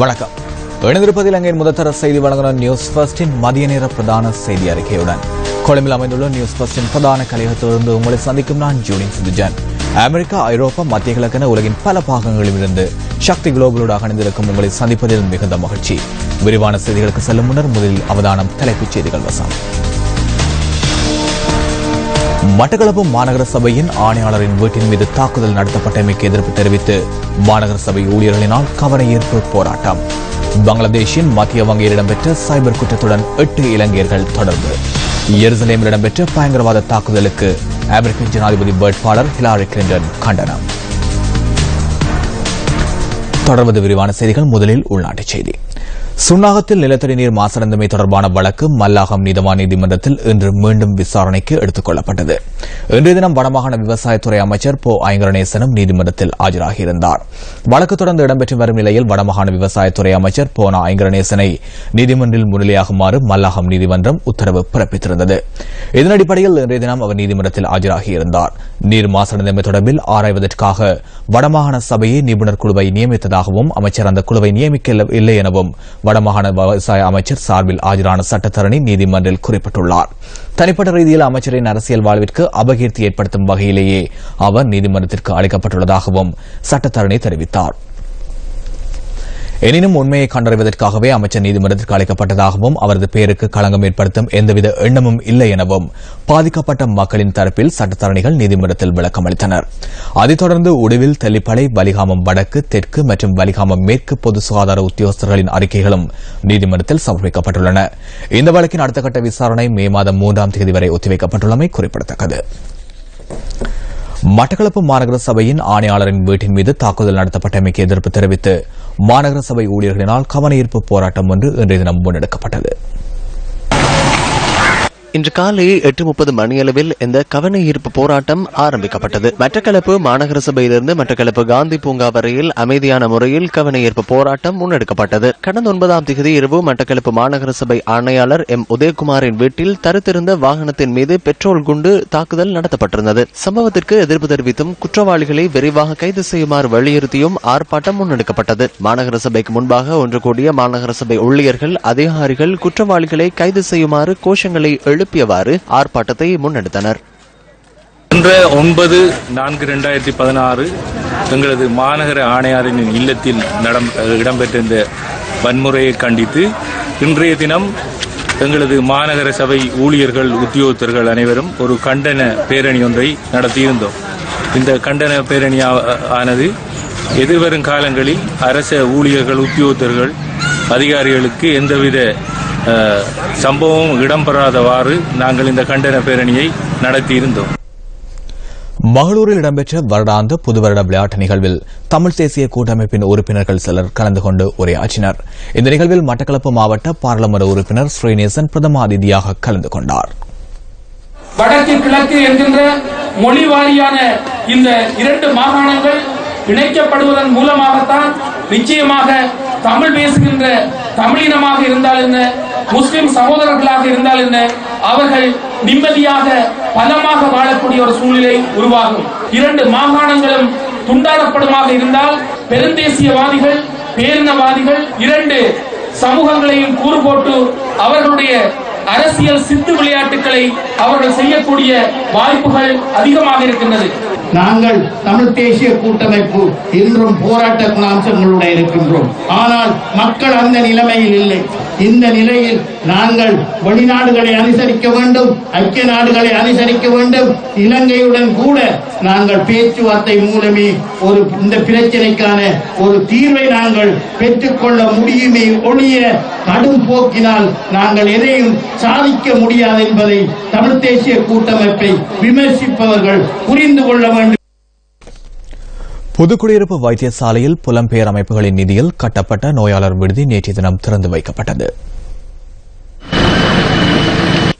வணக்கம். இணைந்திருப்பது இலங்கையின் முதற்தர செய்தி வழங்குனர் நியூஸ் ஃபர்ஸ்டின் மதிய நேர பிரதான செய்தி அறிக்கையுடன் கொழும்பில் அமைந்துள்ள நியூஸ் ஃபர்ஸ்டின் பிரதான கலையகத்திலிருந்து உங்களை சந்திக்கும் நான் ஜூலின் சிந்துஜன். அமெரிக்கா, ஐரோப்பா, மத்திய கிழக்கென உலகின் பல பாகங்களில் இருந்து சக்தி குளோபலோடு அணிந்திருக்கும் உங்களை சந்திப்பதில் மிகுந்த மகிழ்ச்சி. விரிவான செய்திகளுக்கு செல்லும் முன்னர் முதலில் அவதானம் தலைப்புச் செய்திகள் வசம். மட்டக்களப்பு மாநகர சபையின் ஆணையாளரின் வீட்டின் மீது தாக்குதல் நடத்தப்பட்டமைக்கு எதிர்ப்பு தெரிவித்து மாநகர சபை ஊழியர்களினால் கவனஈர்ப்பு போராட்டம். பங்களாதேஷின் மத்திய வங்கியில் இடம்பெற்ற சைபர் குற்றத்துடன் 8 இலங்கையர்கள் தொடர்பு. எருசலேமில் இடம்பெற்ற பயங்கரவாத தாக்குதலுக்கு அமெரிக்க ஜனாதிபதி வேட்பாளர் ஹிலாரி கிளின்டன் கண்டனம். தொடர்வது விரிவான செய்திகள். முதலில் உள்நாட்டுச் செய்தி. சுன்னாகத்தில் நிலத்தடி நீர் மாசடைந்தமை தொடர்பான வழக்கு மல்லாகம் நீதவான் நீதிமன்றத்தில் இன்று மீண்டும் விசாரணைக்கு எடுத்துக் கொள்ளப்பட்டது. இன்றைய தினம் வடமாகாண விவசாயத்துறை அமைச்சர் போ ஐங்கரநேசனும் நீதிமன்றத்தில் ஆஜராகியிருந்தார். வழக்கு தொடர்ந்து இடம்பெற்று வரும் நிலையில் வடமாகாண விவசாயத்துறை அமைச்சர் போனா ஐங்கரநேசனை நீதிமன்றில் முன்னிலையாகுமாறு மல்லாகம் நீதிமன்றம் உத்தரவு பிறப்பித்திருந்தது. இதன் அடிப்படையில் இன்றைய தினம் அவர் நீதிமன்றத்தில் ஆஜராகியிருந்தார். நீர் மாசடைந்தமை தொடர்பில் ஆராய்வதற்காக வடமாகாண சபையை நிபுணர் குழுவை நியமித்ததாகவும் அமைச்சர் அந்த குழுவை நியமிக்கவில்லை எனவும் வடமாகாண விவசாய அமைச்சர் சார்பில் ஆஜரான சட்டத்தரணி நீதிமன்றில் குறிப்பிட்டுள்ளார். தனிப்பட்ட ரீதியில் அமைச்சரின் அரசியல் வாழ்விற்கு அபகீர்த்தி ஏற்படுத்தும் வகையிலேயே அவர் நீதிமன்றத்திற்கு அளிக்கப்பட்டுள்ளதாகவும் சட்டத்தரணி தெரிவித்தார். எனினும் உண்மையை கண்டறிவதற்காகவே அமைச்சர் நீதிமன்றத்திற்கு அளிக்கப்பட்டதாகவும் அவரது பெயருக்கு களங்கம் ஏற்படுத்தும் எந்தவித எண்ணமும் இல்லை எனவும் பாதிக்கப்பட்ட மக்களின் தரப்பில் சட்டத்தரணிகள் நீதிமன்றத்தில் விளக்கம் அளித்தனர். அதைத் தொடர்ந்து உடுவில், தெல்லிப்பளை, வலிகாமம் வடக்கு, தெற்கு மற்றும் வலிகாமம் மேற்கு பொது சுகாதார உத்தியோகஸ்தர்களின் அறிக்கைகளும் நீதிமன்றத்தில் சமர்ப்பிக்கப்பட்டுள்ளன. இந்த வழக்கின் அடுத்த கட்ட விசாரணை மே மாதம் 3ஆம் தேதி வரை ஒத்திவைக்கப்பட்டுள்ளமை குறிப்பிடத்தக்கது. மட்டக்களப்பு மாநகர சபையின் ஆணையாளரின் வீட்டின் மீது தாக்குதல் நடத்தப்பட்டமைக்கு எதிர்ப்பு தெரிவித்து மாநகர சபை ஊழியர்களினால் கவனஈர்ப்பு போராட்டம் ஒன்று இன்றைய தினம் முன்னெடுக்கப்பட்டது. இன்று காலை 8:30 மணியளவில் இந்த கவன ஈர்ப்பு போராட்டம் ஆரம்பிக்கப்பட்டது. மட்டக்களப்பு மாநகர சபையிலிருந்து மட்டக்களப்பு காந்தி பூங்கா வரையில் அமைதியான முறையில் கவன ஈர்ப்பு போராட்டம் முன்னெடுக்கப்பட்டது. கடந்த 9ஆம் தேதி இரவு மட்டக்களப்பு மாநகர சபை ஆணையாளர் எம் உதயகுமாரின் வீட்டில் தருத்திருந்த வாகனத்தின் மீது பெட்ரோல் குண்டு தாக்குதல் நடத்தப்பட்டிருந்தது. சம்பவத்திற்கு எதிர்ப்பு தெரிவித்தும் குற்றவாளிகளை விரைவாக கைது செய்யுமாறு வலியுறுத்தியும் ஆர்ப்பாட்டம் முன்னெடுக்கப்பட்டது. மாநகர சபைக்கு முன்பாக ஒன்று கூடிய மாநகர சபை ஊழியர்கள், அதிகாரிகள் குற்றவாளிகளை கைது செய்யுமாறு கோஷங்களை எழுப்பியவாறு ஆர்ப்பாட்டத்தை முன்னெடுத்தனர். 9/4/2016 எங்களது மாநகர ஆணையாரின் இல்லத்தில் இடம்பெற்ற இந்த வன்முறையை கண்டித்து இன்றைய தினம் எங்களது மாநகர சபை ஊழியர்கள், உத்தியோகத்தர்கள் அனைவரும் ஒரு கண்டன பேரணி ஒன்றை நடத்தியிருந்தோம். இந்த கண்டன பேரணி ஆனது எதிர்வரும் காலங்களில் அரச ஊழியர்கள், உத்தியோகத்தர்கள், அதிகாரிகளுக்கு எந்தவித சம்பவம் இடம்பெறாதவாறு நாங்கள் இந்த கண்டன பேரணியை நடத்தியிருந்தோம். மகளூரில் இடம்பெற்ற வருடாந்த புது வருட விளையாட்டு நிகழ்வில் தமிழ் தேசிய கூட்டமைப்பின் உறுப்பினர்கள் சிலர் கலந்து கொண்டு உரையாற்றினர். இந்த நிகழ்வில் மட்டக்களப்பு மாவட்ட பாராளுமன்ற உறுப்பினர் ஸ்ரீநேசன் பிரதம அதிதியாக கலந்து கொண்டார். வடக்கு கிழக்கு என்கின்ற மொழி வாரியான இந்த 2 மாகாணங்கள் இணைக்கப்படுவதன் மூலமாகத்தான் நிச்சயமாக தமிழ் பேசுகின்ற தமிழினமாக இருந்தால் என்ன, முஸ்லிம் சகோதரர்களாக இருந்தால் என்ன, அவர்கள் நிம்மதியாக பலமாக வாழக்கூடிய ஒரு சூழ்நிலை உருவாகும். 2 மாகாணங்களும் துண்டாடப்படுமாக இருந்தால் பெருந்தேசியவாதிகள், பேரினவாதிகள் 2 சமூகங்களையும் கூறு போட்டு அவர்களுடைய அரசியல் சித்து விளையாட்டுகளை அவர்கள் செய்யக்கூடிய வாய்ப்புகள் அதிகமாக இருக்கின்றது. நாங்கள் தமிழ் தேசிய கூட்டமைப்பு இன்றும் போராட்ட குணாம்சங்களுடன் இருக்கின்றோம். ஆனால் மக்கள் அந்த நிலைமையில் இல்லை. இந்த நிலையில் நாங்கள் வெளிநாடுகளை அனுசரிக்க வேண்டும், ஐக்கிய நாடுகளை அனுசரிக்க வேண்டும். இலங்கையுடன் கூட நாங்கள் பேச்சுவார்த்தை மூலமே இந்த பிரச்சனைக்கான ஒரு தீர்வை நாங்கள் பெற்றுக்கொள்ள முடியுமே ஒழிய கடும் போக்கினால் நாங்கள் எதையும் சாதிக்க முடியாது என்பதை தமிழ் தேசிய கூட்டமைப்பை விமர்சிப்பவர்கள் புரிந்து கொள்ள வேண்டும். புதுக்குடியிருப்பு வைத்தியசாலையில் புலம்பெயர் அமைப்புகளின் நிதியில் கட்டப்பட்ட நோயாளர் விடுதி நேற்றைய தினம் திறந்து வைக்கப்பட்டது.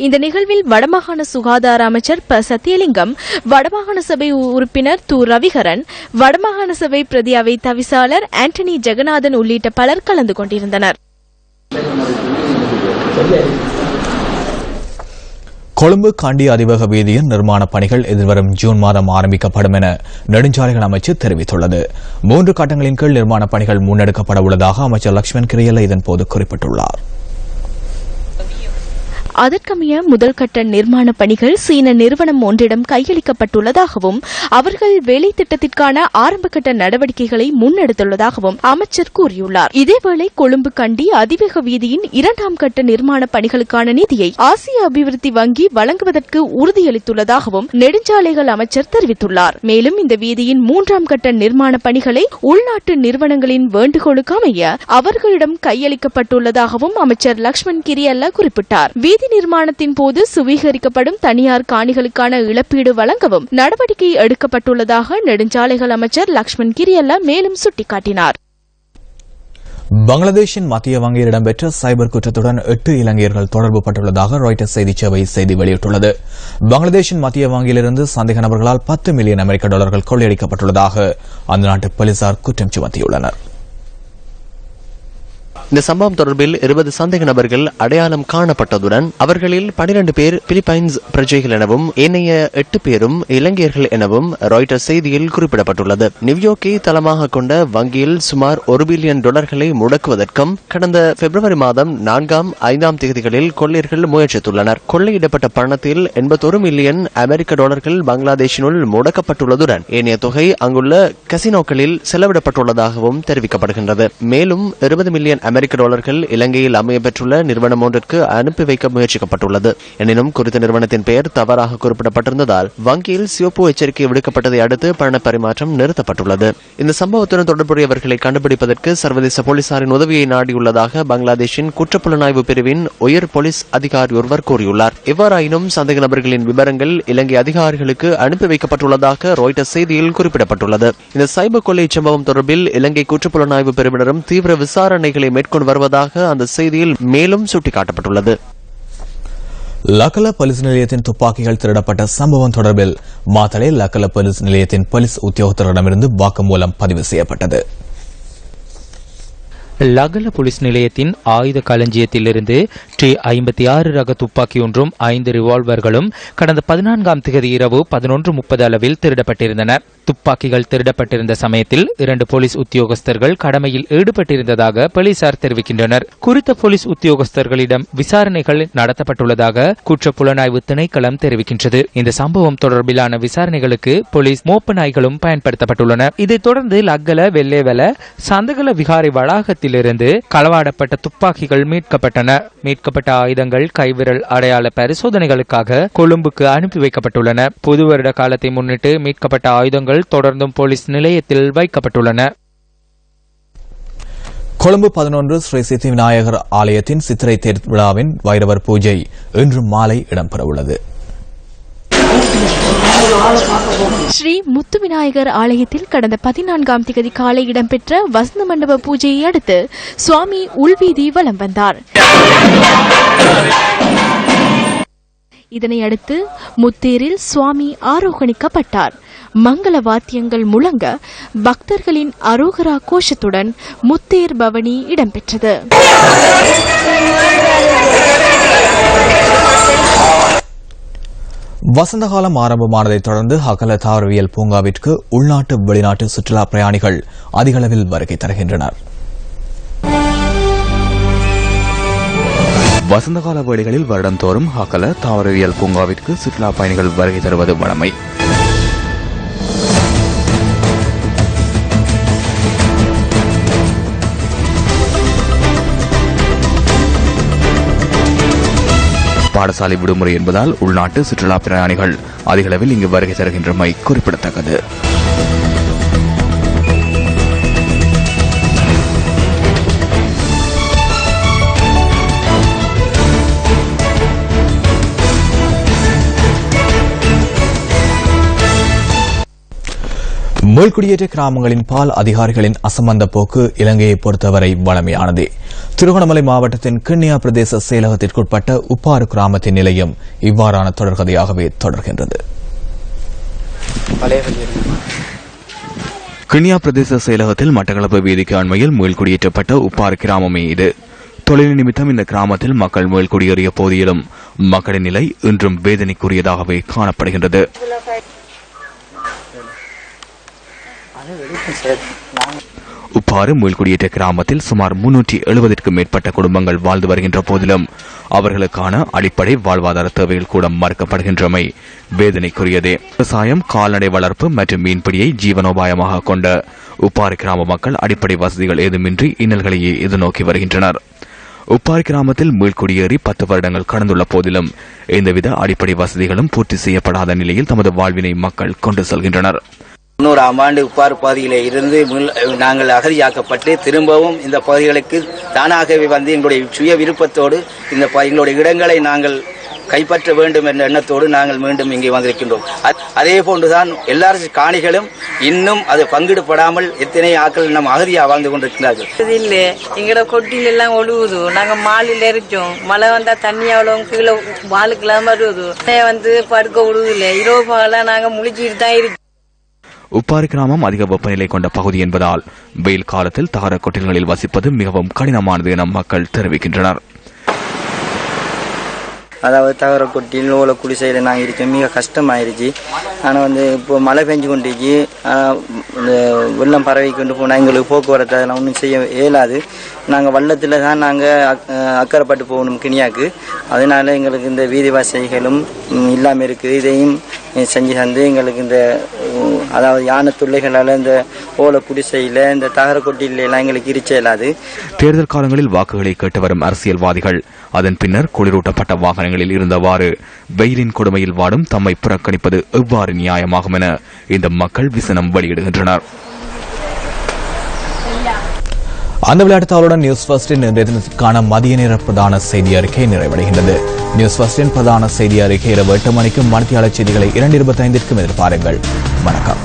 இந்த நிகழ்வில் வடமாகாண சுகாதார அமைச்சர் ப சத்தியலிங்கம், வடமாகாண சபை உறுப்பினர் து ரவிகரன், வடமாகாண சபை பிரதி அவை தவிசாளர் ஆண்டனி ஜெகநாதன் உள்ளிட்ட பலர் கலந்து கொண்டிருந்தனர். கொழும்பு காண்டி அதிவேக வீதியின் நிர்மாண பணிகள் எதிர்வரும் ஜூன் மாதம் ஆரம்பிக்கப்படும் என நெடுஞ்சாலைகள் அமைச்சு தெரிவித்துள்ளது. 3 கட்டங்களின் கீழ் நிர்மாண பணிகள் முன்னெடுக்கப்பட உள்ளதாக அமைச்சர் லக்ஷ்மன் கிரியல்ல இதன்போது குறிப்பிட்டுள்ளார். அதற்கமைய முதல் கட்ட நிர்மாண பணிகள் சீன நிறுவனம் ஒன்றிடம் கையளிக்கப்பட்டுள்ளதாகவும் அவர்கள் வேலை திட்டத்திற்கான ஆரம்பகட்ட நடவடிக்கைகளை முன்னெடுத்துள்ளதாகவும் அமைச்சர் கூறியுள்ளார். இதேவேளை கொழும்பு கண்டி அதிவேக வீதியின் 2ஆம் கட்ட நிர்மாண பணிகளுக்கான நிதியை ஆசிய அபிவிருத்தி வங்கி வழங்குவதற்கு உறுதியளித்துள்ளதாகவும் நெடுஞ்சாலைகள் அமைச்சர் தெரிவித்துள்ளார். மேலும் இந்த வீதியின் 3ஆம் கட்ட நிர்மாண பணிகளை உள்நாட்டு நிறுவனங்களின் வேண்டுகோளுக்கு அமைய அவர்களிடம் கையளிக்கப்பட்டுள்ளதாகவும் அமைச்சர் லக்ஷ்மன் கிரியல்ல குறிப்பிட்டார். நிர்மாணத்தின் போது சுவீகரிக்கப்படும் தனியார் காணிகளுக்கான இழப்பீடு வழங்கவும் நடவடிக்கை எடுக்கப்பட்டுள்ளதாக நெடுஞ்சாலைகள் அமைச்சர் லக்ஷ்மன் கிரியல்ல மேலும் சுட்டிக்காட்டினார். பங்களாதேஷின் மத்திய வங்கியில் இடம்பெற்ற சைபர் குற்றத்துடன் 8 இலங்கையர்கள் தொடர்பு பட்டுள்ளதாக ராய்ட்டர்ஸ் செய்திச் சேவை செய்தி வெளியிட்டுள்ளது. பங்களாதேஷின் மத்திய வங்கியிலிருந்து சந்தேக நபர்களால் $10 மில்லியன் அமெரிக்க டாலர்கள் கொள்ளையடிக்கப்பட்டுள்ளதாக அந்த நாட்டு போலீசார் குற்றம் சுமத்தியுள்ளனர். இந்த சம்பவம் தொடர்பில் 20 சந்தேக நபர்கள் அடையாளம் காணப்பட்டதுடன் அவர்களில் 12 பேர் பிலிப்பைன்ஸ் பிரஜைகள் எனவும் ஏனைய 8 பேரும் இலங்கையர்கள் எனவும் ராய்ட்டர்ஸ் செய்தியில் குறிப்பிடப்பட்டுள்ளது. நியூயார்க்கை தளமாக கொண்ட வங்கியில் சுமார் $1 பில்லியன் முடக்குவதற்கும் கடந்த பிப்ரவரி மாதம் 4ஆம் 5ஆம் தேதிகளில் கொள்ளையர்கள் முயற்சித்துள்ளனர். கொள்ளையிடப்பட்ட பணத்தில் $81 மில்லியன் அமெரிக்க டாலர்கள் பங்களாதேஷினுள் முடக்கப்பட்டுள்ளதுடன் ஏனைய தொகை அங்குள்ள கசினோக்களில் செலவிடப்பட்டுள்ளதாகவும் தெரிவிக்கப்படுகின்றது. மேலும் $20 மில்லியன் அமெரிக்க டாலர்கள் இலங்கையில் அமைய பெற்றுள்ள நிறுவனம் ஒன்றிற்கு அனுப்பி வைக்க முயற்சிக்கப்பட்டுள்ளது. எனினும் குறித்த நிறுவனத்தின் பெயர் தவறாக குறிப்பிடப்பட்டிருந்ததால் வங்கியில் சிவப்பு எச்சரிக்கை விடுக்கப்பட்டதை அடுத்து பண பரிமாற்றம் நிறுத்தப்பட்டுள்ளது. இந்த சம்பவத்துடன் தொடர்புடையவர்களை கண்டுபிடிப்பதற்கு சர்வதேச போலீசாரின் உதவியை நாடியுள்ளதாக பங்களாதேஷின் குற்றப்புலனாய்வு பிரிவின் உயர் போலீஸ் அதிகாரி ஒருவர் கூறியுள்ளார். எவ்வாறாயினும் சந்தேக நபர்களின் விவரங்கள் இலங்கை அதிகாரிகளுக்கு அனுப்பி வைக்கப்பட்டுள்ளதாக ராய்ட்டர்ஸ் செய்தியில் குறிப்பிடப்பட்டுள்ளது. இந்த சைபர் கொள்ளை சம்பவம் தொடர்பில் இலங்கை குற்றப்புலனாய்வு பிரிவினரும் தீவிர விசாரணைகளை மேற்கொண்டு வருவதாக அந்த செய்தியில் மேலும் சுட்டிக்காட்டப்பட்டுள்ளது. லக்கல போலீஸ் நிலையத்தின் துப்பாக்கிகள் திருடப்பட்ட சம்பவம் தொடர்பில் மாத்தளை லக்கல போலீஸ் நிலையத்தின் போலீஸ் உத்தியோகத்தரிடமிருந்து வாக்குமூலம் பதிவு செய்யப்பட்டது. லகல போலீஸ் நிலையத்தின் ஆயுத களஞ்சியத்திலிருந்து T56 ரக துப்பாக்கி ஒன்றும் 5 ரிவால்வர்களும் கடந்த 14ஆம் தேதி இரவு 11:30 அளவில் திருடப்பட்டிருந்தன. துப்பாக்கிகள் திருடப்பட்டிருந்த சமயத்தில் 2 போலீஸ் உத்தியோகஸ்தர்கள் கடமையில் ஈடுபட்டிருந்ததாக போலீசார் தெரிவிக்கின்றனர். குறித்த போலீஸ் உத்தியோகஸ்தர்களிடம் விசாரணைகள் நடத்தப்பட்டுள்ளதாக குற்றப்புலனாய்வு திணைக்களம் தெரிவிக்கின்றது. இந்த சம்பவம் தொடர்பிலான விசாரணைகளுக்கு போலீஸ் மோப்ப நாய்களும் பயன்படுத்தப்பட்டுள்ளன. இதைத் தொடர்ந்து லக்கல வெள்ளேவல சந்தகல விகாரை வளாகத்திலிருந்து களவாடப்பட்ட துப்பாக்கிகள் மீட்கப்பட்டன. மீட்கப்பட்ட ஆயுதங்கள் கைவிரல் அடையாள பரிசோதனைகளுக்காக கொழும்புக்கு அனுப்பி வைக்கப்பட்டுள்ளன. புது வருட காலத்தை முன்னிட்டு மீட்கப்பட்ட ஆயுதங்கள் தொடர்ந்தும் போலீஸ் நிலையத்தில் வைக்கப்பட்டுள்ளன. கொழும்பு 11 ஸ்ரீ சித்தி விநாயகர் ஆலயத்தின் சித்திரை தேர் விழாவின் வைரவர் பூஜை இன்று மாலை இடம்பெறவுள்ளது. ஸ்ரீ முத்து விநாயகர் ஆலயத்தில் கடந்த 14ஆம் தேதி காலை இடம்பெற்ற வசந்த மண்டப பூஜையை அடுத்து சுவாமி உள்வீதி வலம் வந்தார். இதனையடுத்து முத்தேரில் சுவாமி ஆரோகணிக்கப்பட்டார். மங்கள வாத்தியங்கள் முழங்க பக்தர்களின் அரோகரா கோஷத்துடன் முத்தேர் பவனி இடம்பெற்றது. வசந்த காலம் ஆரம்பமானதைத் தொடர்ந்து அகல தாவரவியல் பூங்காவிற்கு உள்நாட்டு வெளிநாட்டு சுற்றுலா பிரயாணிகள் அதிகளவில் வருகை தருகின்றனர். வசந்தகால வேளைகளில் வருடந்தோறும் அகல தாவரவியல் பூங்காவிற்கு சுற்றுலா பயணிகள் வருகை தருவது வழமை. பாடசாலை விடுமுறை என்பதால் உள்நாட்டு சுற்றுலா பிரயாணிகள் அதிகளவில் இங்கு வருகை தருகின்றமை குறிப்பிடத்தக்கது. மீள்குடியேற்ற கிராமங்களின் பால் அதிகாரிகளின் அசம்பந்த போக்கு இலங்கையை பொறுத்தவரை வளமையானதே. திருகோணமலை மாவட்டத்தின் கிண்ணியா பிரதேச செயலகத்திற்குட்பட்ட உப்பாறு கிராமத்தின் நிலையம் இவ்வாறான தொடர்கதையாகவே தொடர்கின்றது. கிண்ணியா பிரதேச செயலகத்தில் மட்டக்களப்பு வீதிக்கு அண்மையில் மீள்குடியேற்றப்பட்ட உப்பாறு கிராமமே இது. தொழில் நிமித்தம் இந்த கிராமத்தில் மக்கள் மேல்குடியேறிய போதிலும் மக்களின் நிலை இன்றும் வேதனைக்குரியதாகவே காணப்படுகின்றது. உப்பாறு மீள்குடியேற்ற கிராமத்தில் சுமார் 370க்கும் மேற்பட்ட குடும்பங்கள் வாழ்ந்து வருகின்ற போதிலும் அவர்களுக்கான அடிப்படை வாழ்வாதார தேவைகள் கூட மறுக்கப்படுகின்றமை வேதனைக்குரியதே. விவசாயம், கால்நடை வளர்ப்பு மற்றும் மீன்பிடியை ஜீவனோபாயமாக கொண்ட உப்பாறு கிராம மக்கள் அடிப்படை வசதிகள் ஏதுமின்றி இன்னல்களையே எதிர்நோக்கி வருகின்றனர். உப்பாறு கிராமத்தில் மீள்குடியேறி 10 வருடங்கள் கடந்துள்ள போதிலும் எந்தவித அடிப்படை வசதிகளும் பூர்த்தி செய்யப்படாத நிலையில் தமது வாழ்வினை மக்கள் கொண்டு செல்கின்றனர். 90ஆம் ஆண்டு உப்பாறு பகுதியிலே இருந்து நாங்கள் அகதியாக்கப்பட்டு திரும்பவும் இந்த பகுதிகளுக்கு தானாகவே வந்து எங்களுடைய சுய விருப்பத்தோடு இந்த எங்களுடைய இடங்களை நாங்கள் கைப்பற்ற வேண்டும் என்ற எண்ணத்தோடு நாங்கள் மீண்டும் இங்கே வந்திருக்கின்றோம். அதே போன்றுதான் எல்லாரும் காணிகளும் இன்னும் அது பங்கிடப்படாமல் எத்தனை ஆக்கள் நம்ம அகதியாக வாழ்ந்து கொண்டிருக்கிறார்கள். இல்லை, எங்களோட கொட்டில எல்லாம் ஒழுகுது. நாங்க மாலில இருக்கோம். மழை வந்தா தண்ணி அவ்வளவு கீழே வாளுக்கெல்லாம் வருது. வந்து படுக்க விடுவதில்லை. இரவு பகலாம் நாங்க முழிச்சிட்டு தான் இருக்கோம். உப்பாறு கிராமம் அதிக வெப்பநிலை கொண்ட பகுதி என்பதால் வெயில் காலத்தில் தகர கொட்டில்களில் வசிப்பது மிகவும் கடினமானது என மக்கள் தெரிவிக்கின்றனர். அதாவது தகர கொட்டில் ஓலை குடிசையில் நாங்கள் இருக்கோம். மிக கஷ்டமாயிருச்சு. ஆனால் இப்போ மழை பெஞ்சு கொண்டிருச்சு. வெள்ளம் பரவி கொண்டு போனால் எங்களுக்கு போக்குவரத்து அதெல்லாம் ஒன்றும் செய்ய இயலாது. நாங்கள் வள்ளத்தில் தான் நாங்கள் அக்கறைப்பட்டு போகணும் கிணியாக்கு. அதனால எங்களுக்கு இந்த வீதி வசதிகளும் இல்லாமல் இருக்குது. இதையும் செஞ்சு தந்து எங்களுக்கு இந்த அதாவது யானை தொல்லைகளால் இந்த ஓலை குடிசையில் இந்த தகர கொட்டிலாம் எங்களுக்கு இருச்ச இயலாது. தேர்தல் காலங்களில் வாக்குகளை கேட்டு வரும் அரசியல்வாதிகள் அதன் பின்னர் குளிரூட்டப்பட்ட வாகனங்களில் இருந்தவாறு வெயிலின் கொடுமையில் வாடும் தம்மை புறக்கணிப்பது எவ்வாறு நியாயமாகும் என இந்த மக்கள் விசனம் வெளியிடுகின்றனர். அந்த விளையாட்டுத்தாளுடன் நியூஸ் ஃபர்ஸ்டின் இன்றைய தினத்திற்கான மதிய நேர பிரதான செய்தி அறிக்கை நிறைவடைகின்றது. நியூஸ் ஃபர்ஸ்டின் பிரதான செய்தி அறிக்கை இரவு 8 மணிக்கும் மணித்தியாளர் செய்திகளை 2:25க்கும் எதிர்பாருங்கள். வணக்கம்.